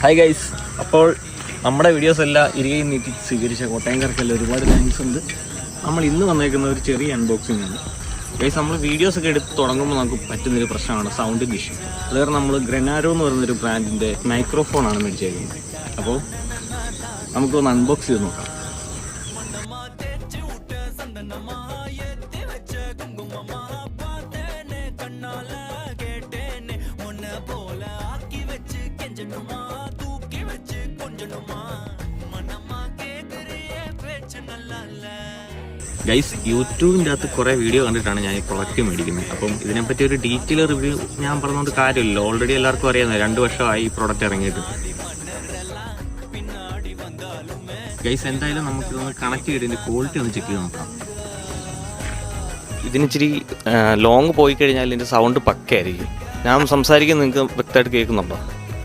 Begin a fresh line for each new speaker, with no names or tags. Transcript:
Hi guys, അപ്പോൾ നമ്മുടെ videos എല്ലാം ഇരികയും നീക്കി സ്വീകരിച്ച കോട്ടയംകാർക്കെല്ലാം ഒരുപാട് താങ്ക്സ് ഉണ്ട്. നമ്മൾ ഇന്ന് വന്നേക്കുന്ന ഒരു ചെറിയ അൺബോക്സിംഗ് ആണ് ഗൈസ്. നമ്മൾ വീഡിയോസൊക്കെ എടുത്ത് തുടങ്ങുമ്പോൾ നമുക്ക് പറ്റുന്നൊരു പ്രശ്നമാണ് സൗണ്ടിൻ്റെ ഇഷ്യൂ. അത് കാരണം നമ്മൾ ഗ്രനാരോ എന്ന് പറയുന്നൊരു ബ്രാൻഡിൻ്റെ മൈക്രോഫോണാണ് മേടിച്ചേക്കുന്നത്. അപ്പോൾ നമുക്കൊന്ന് അൺബോക്സ് ചെയ്ത് നോക്കാം. ഗൈസ്, യൂട്യൂബിൻ്റെ അകത്ത് കുറേ വീഡിയോ കണ്ടിട്ടാണ് ഞാൻ ഈ പ്രൊഡക്റ്റ് മേടിക്കുന്നത്. അപ്പം ഇതിനെപ്പറ്റി ഒരു ഡീറ്റെയിൽ റിവ്യൂ ഞാൻ പറഞ്ഞുകൊണ്ട് കാര്യമില്ല. ഓൾറെഡി എല്ലാവർക്കും അറിയാവുന്ന 2 വർഷമായി ഈ പ്രൊഡക്റ്റ് ഇറങ്ങിയിട്ട്. ഗൈസ്, എന്തായാലും നമുക്കിതൊന്ന് കണക്ട് ചെയ്ത് ഇതിൻ്റെ ക്വാളിറ്റി ഒന്ന് ചെക്ക് ചെയ്ത് നോക്കാം. ഇതിനിച്ചിരി ലോങ് പോയി കഴിഞ്ഞാൽ ഇതിൻ്റെ സൗണ്ട് പക്കയായിരിക്കും. ഞാൻ സംസാരിക്കുന്നത് നിങ്ങൾക്ക് വ്യക്തമായിട്ട് കേൾക്കുന്നുണ്ടോ?